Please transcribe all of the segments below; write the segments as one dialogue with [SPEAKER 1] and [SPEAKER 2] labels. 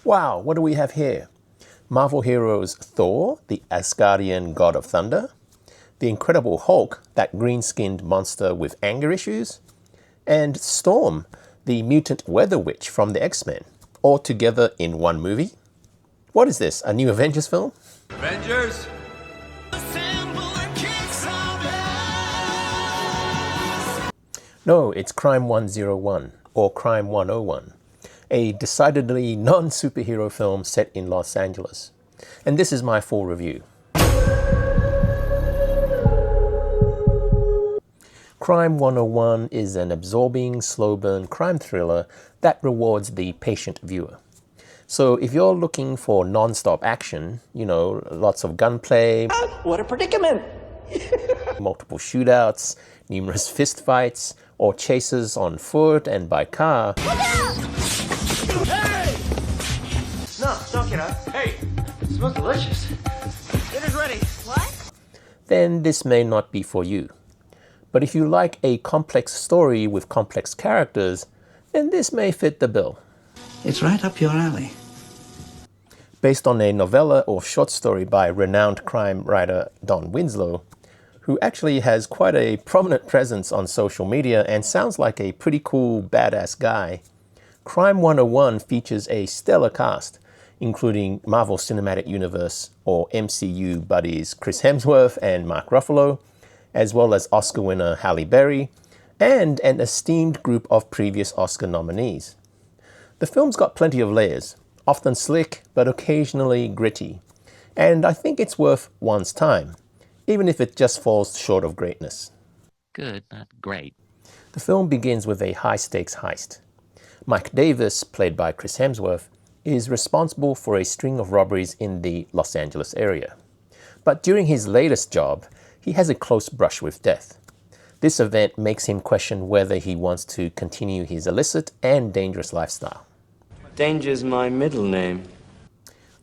[SPEAKER 1] Wow, what do we have here? Marvel heroes Thor, the Asgardian god of thunder, the Incredible Hulk, that green-skinned monster with anger issues, and Storm, the mutant weather witch from the X-Men, all together in one movie? What is this, a new Avengers film?
[SPEAKER 2] Avengers!
[SPEAKER 1] No, it's Crime 101, or Crime 101, a decidedly non-superhero film set in Los Angeles. And this is my full review. Crime 101 is an absorbing, slow-burn crime thriller that rewards the patient viewer. So if you're looking for non-stop action, lots of gunplay,
[SPEAKER 3] what a predicament!
[SPEAKER 1] multiple shootouts, numerous fistfights, or chases on foot and by car.
[SPEAKER 3] Look out! Hey! No, don't get up. Hey, it smells delicious. Dinner's ready. What?
[SPEAKER 1] Then this may not be for you. But if you like a complex story with complex characters, then this may fit the bill.
[SPEAKER 4] It's right up your alley.
[SPEAKER 1] Based on a novella or short story by renowned crime writer Don Winslow, who actually has quite a prominent presence on social media and sounds like a pretty cool, badass guy, Crime 101 features a stellar cast, including Marvel Cinematic Universe or MCU buddies Chris Hemsworth and Mark Ruffalo, as well as Oscar winner Halle Berry, and an esteemed group of previous Oscar nominees. The film's got plenty of layers, often slick but occasionally gritty, and I think it's worth one's time, even if it just falls short of greatness.
[SPEAKER 5] Good, not great.
[SPEAKER 1] The film begins with a high-stakes heist. Mike Davis, played by Chris Hemsworth, is responsible for a string of robberies in the Los Angeles area. But during his latest job, he has a close brush with death. This event makes him question whether he wants to continue his illicit and dangerous lifestyle.
[SPEAKER 6] Danger's my middle name.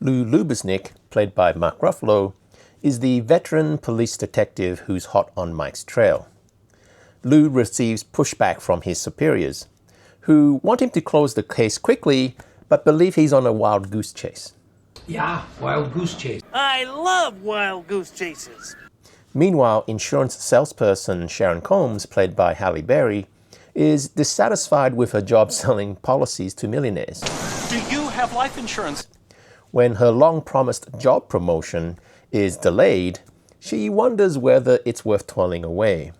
[SPEAKER 1] Lou Lubusnik, played by Mark Ruffalo, is the veteran police detective who's hot on Mike's trail. Lou receives pushback from his superiors, who want him to close the case quickly, but believe he's on a wild goose chase.
[SPEAKER 7] Yeah, wild goose chase.
[SPEAKER 8] I love wild goose chases.
[SPEAKER 1] Meanwhile, insurance salesperson Sharon Combs, played by Halle Berry, is dissatisfied with her job selling policies to millionaires.
[SPEAKER 8] Do you have life insurance?
[SPEAKER 1] When her long-promised job promotion is delayed, she wonders whether it's worth toiling away.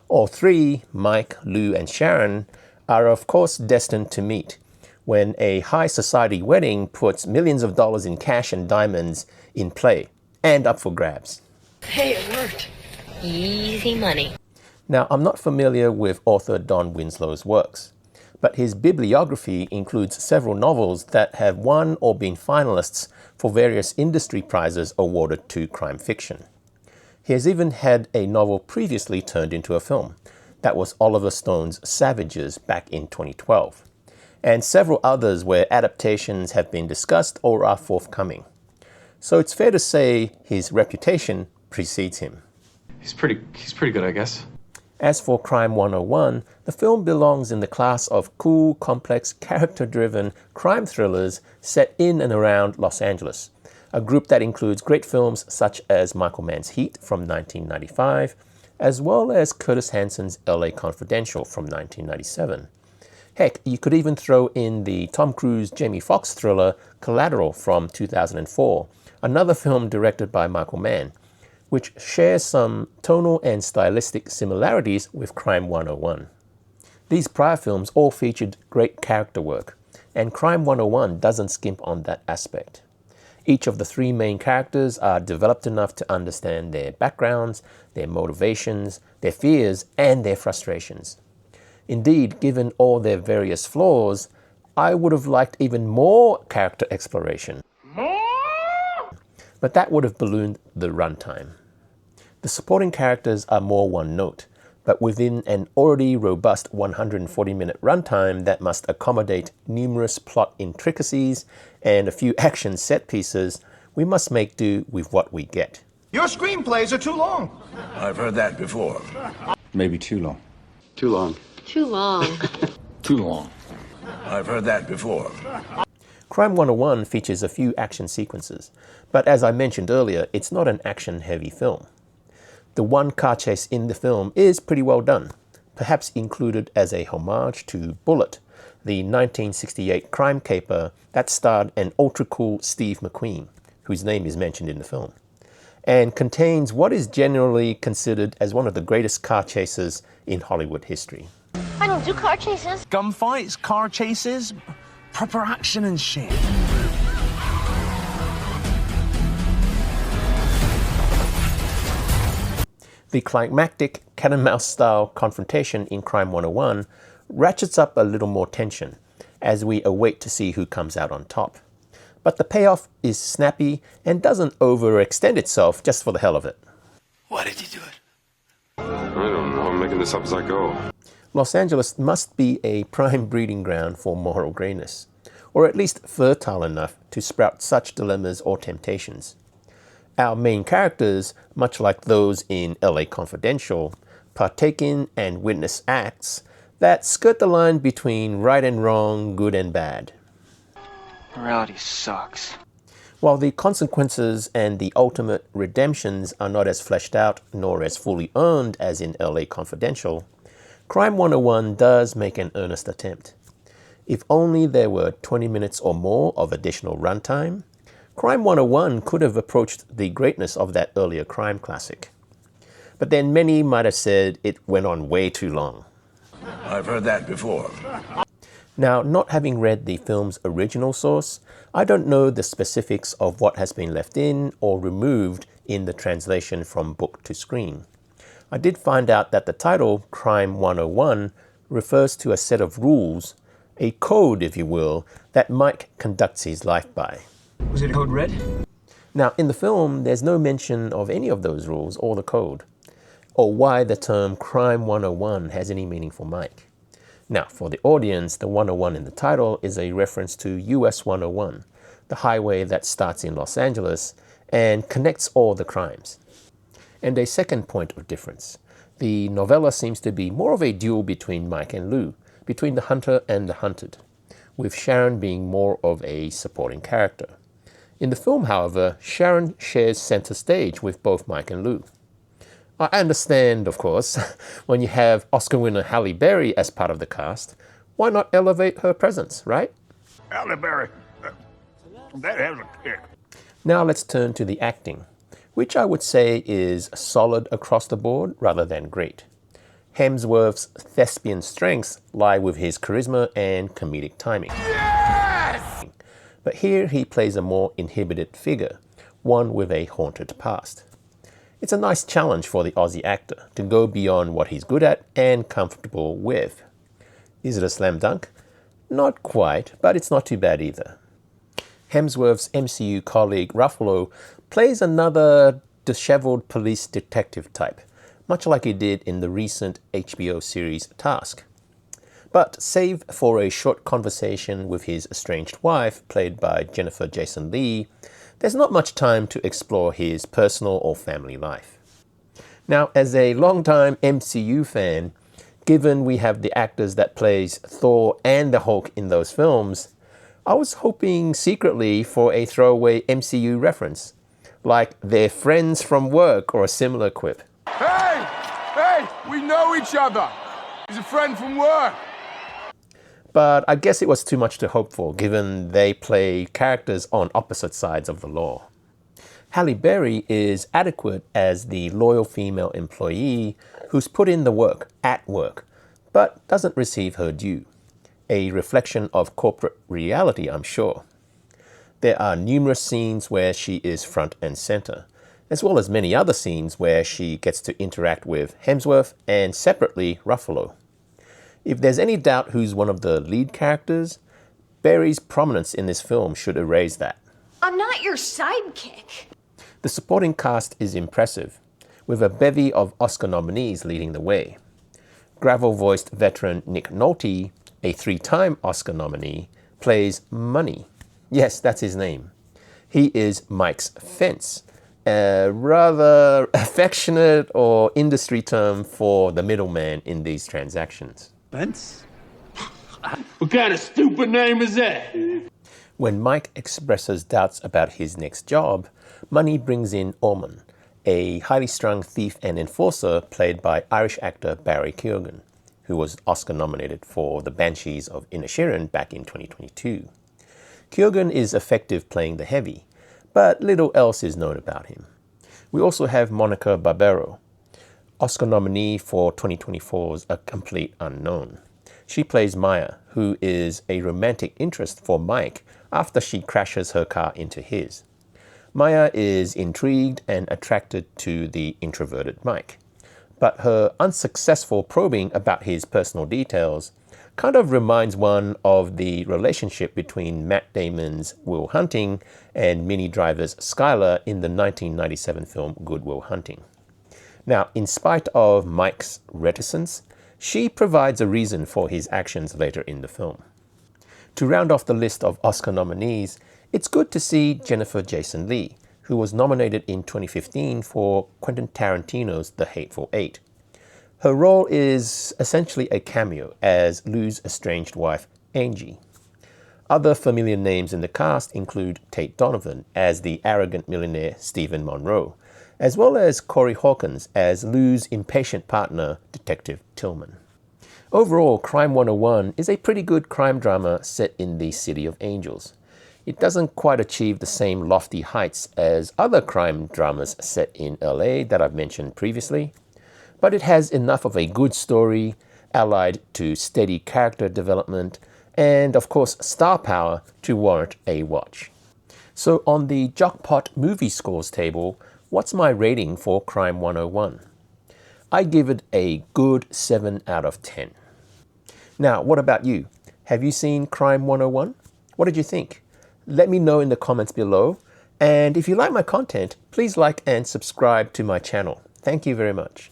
[SPEAKER 1] All three, Mike, Lou, and Sharon, are of course destined to meet when a high society wedding puts millions of dollars in cash and diamonds in play and up for grabs.
[SPEAKER 9] Hey, alert! Easy money.
[SPEAKER 1] Now, I'm not familiar with author Don Winslow's works, but his bibliography includes several novels that have won or been finalists for various industry prizes awarded to crime fiction. He has even had a novel previously turned into a film. That was Oliver Stone's Savages back in 2012, and several others where adaptations have been discussed or are forthcoming. So it's fair to say his reputation precedes him.
[SPEAKER 2] He's pretty good, I guess.
[SPEAKER 1] As for Crime 101, the film belongs in the class of cool, complex, character-driven crime thrillers set in and around Los Angeles, a group that includes great films such as Michael Mann's Heat from 1995, as well as Curtis Hanson's LA Confidential from 1997. Heck, you could even throw in the Tom Cruise Jamie Foxx thriller Collateral from 2004, another film directed by Michael Mann, which shares some tonal and stylistic similarities with Crime 101. These prior films all featured great character work, and Crime 101 doesn't skimp on that aspect. Each of the three main characters are developed enough to understand their backgrounds, their motivations, their fears, and their frustrations. Indeed, given all their various flaws, I would have liked even more character exploration. But that would have ballooned the runtime. The supporting characters are more one note, but within an already robust 140-minute runtime that must accommodate numerous plot intricacies and a few action set pieces, we must make do with what we get.
[SPEAKER 10] Your screenplays are too long.
[SPEAKER 11] I've heard that before.
[SPEAKER 2] Maybe too long.
[SPEAKER 6] Too long.
[SPEAKER 9] Too long.
[SPEAKER 2] Too long.
[SPEAKER 11] I've heard that before.
[SPEAKER 1] Crime 101 features a few action sequences, but as I mentioned earlier, it's not an action-heavy film. The one car chase in the film is pretty well done, perhaps included as a homage to Bullet, the 1968 crime caper that starred an ultra-cool Steve McQueen, whose name is mentioned in the film, and contains what is generally considered as one of the greatest car chases in Hollywood history.
[SPEAKER 9] I don't do car chases.
[SPEAKER 3] Gunfights, car chases, proper action and shit.
[SPEAKER 1] The climactic cat-and-mouse style confrontation in Crime 101 ratchets up a little more tension as we await to see who comes out on top. But the payoff is snappy and doesn't overextend itself just for the hell of it.
[SPEAKER 3] Why did you do it?
[SPEAKER 2] I don't know. I'm making this up as I go.
[SPEAKER 1] Los Angeles must be a prime breeding ground for moral grayness, or at least fertile enough to sprout such dilemmas or temptations. Our main characters, much like those in LA Confidential, partake in and witness acts that skirt the line between right and wrong, good and bad.
[SPEAKER 6] Morality sucks.
[SPEAKER 1] While the consequences and the ultimate redemptions are not as fleshed out nor as fully earned as in LA Confidential, Crime 101 does make an earnest attempt. If only there were 20 minutes or more of additional runtime, Crime 101 could have approached the greatness of that earlier crime classic. But then many might have said it went on way too long.
[SPEAKER 11] I've heard that before.
[SPEAKER 1] Now, not having read the film's original source, I don't know the specifics of what has been left in or removed in the translation from book to screen. I did find out that the title, Crime 101, refers to a set of rules, a code, if you will, that Mike conducts his life by.
[SPEAKER 3] Was it code red?
[SPEAKER 1] Now, in the film, there's no mention of any of those rules or the code, or why the term Crime 101 has any meaning for Mike. Now, for the audience, the 101 in the title is a reference to US 101, the highway that starts in Los Angeles and connects all the crimes. And a second point of difference, the novella seems to be more of a duel between Mike and Lou, between the hunter and the hunted, with Sharon being more of a supporting character. In the film, however, Sharon shares center stage with both Mike and Lou. I understand, of course, when you have Oscar winner Halle Berry as part of the cast, why not elevate her presence, right?
[SPEAKER 10] Halle Berry. That has a kick.
[SPEAKER 1] Now let's turn to the acting, which I would say is solid across the board rather than great. Hemsworth's thespian strengths lie with his charisma and comedic timing.
[SPEAKER 10] Yes!
[SPEAKER 1] But here he plays a more inhibited figure, one with a haunted past. It's a nice challenge for the Aussie actor to go beyond what he's good at and comfortable with. Is it a slam dunk? Not quite, but it's not too bad either. Hemsworth's MCU colleague Ruffalo plays another disheveled police detective type, much like he did in the recent HBO series Task. But save for a short conversation with his estranged wife, played by Jennifer Jason Leigh, there's not much time to explore his personal or family life. Now, as a longtime MCU fan, given we have the actors that plays Thor and the Hulk in those films, I was hoping secretly for a throwaway MCU reference, like they're friends from work or a similar quip.
[SPEAKER 10] Hey, we know each other. He's a friend from work.
[SPEAKER 1] But I guess it was too much to hope for, given they play characters on opposite sides of the law. Halle Berry is adequate as the loyal female employee who's put in the work at work, but doesn't receive her due. A reflection of corporate reality, I'm sure. There are numerous scenes where she is front and center, as well as many other scenes where she gets to interact with Hemsworth and separately Ruffalo. If there's any doubt who's one of the lead characters, Berry's prominence in this film should erase that.
[SPEAKER 9] I'm not your sidekick.
[SPEAKER 1] The supporting cast is impressive, with a bevy of Oscar nominees leading the way. Gravel-voiced veteran Nick Nolte, a 3-time Oscar nominee, plays Money. Yes, that's his name. He is Mike's fence, a rather affectionate or industry term for the middleman in these transactions.
[SPEAKER 3] Vince?
[SPEAKER 10] What kind of stupid name is that?
[SPEAKER 1] When Mike expresses doubts about his next job, money brings in Ormond, a highly strung thief and enforcer played by Irish actor Barry Keoghan, who was Oscar nominated for The Banshees of Inisherin back in 2022. Keoghan is effective playing the heavy, but little else is known about him. We also have Monica Barbero, Oscar nominee for 2024's A Complete Unknown. She plays Maya, who is a romantic interest for Mike after she crashes her car into his. Maya is intrigued and attracted to the introverted Mike, but her unsuccessful probing about his personal details kind of reminds one of the relationship between Matt Damon's Will Hunting and Minnie Driver's Skylar in the 1997 film Good Will Hunting. Now, in spite of Mike's reticence, she provides a reason for his actions later in the film. To round off the list of Oscar nominees, it's good to see Jennifer Jason Leigh, who was nominated in 2015 for Quentin Tarantino's The Hateful Eight. Her role is essentially a cameo as Lou's estranged wife, Angie. Other familiar names in the cast include Tate Donovan as the arrogant millionaire Stephen Monroe, as well as Corey Hawkins as Lou's impatient partner, Detective Tillman. Overall, Crime 101 is a pretty good crime drama set in the City of Angels. It doesn't quite achieve the same lofty heights as other crime dramas set in LA that I've mentioned previously, but it has enough of a good story, allied to steady character development, and of course star power to warrant a watch. So on the Jockpot movie scores table, what's my rating for Crime 101? I give it a good 7 out of 10. Now, what about you? Have you seen Crime 101? What did you think? Let me know in the comments below. And if you like my content, please like and subscribe to my channel. Thank you very much.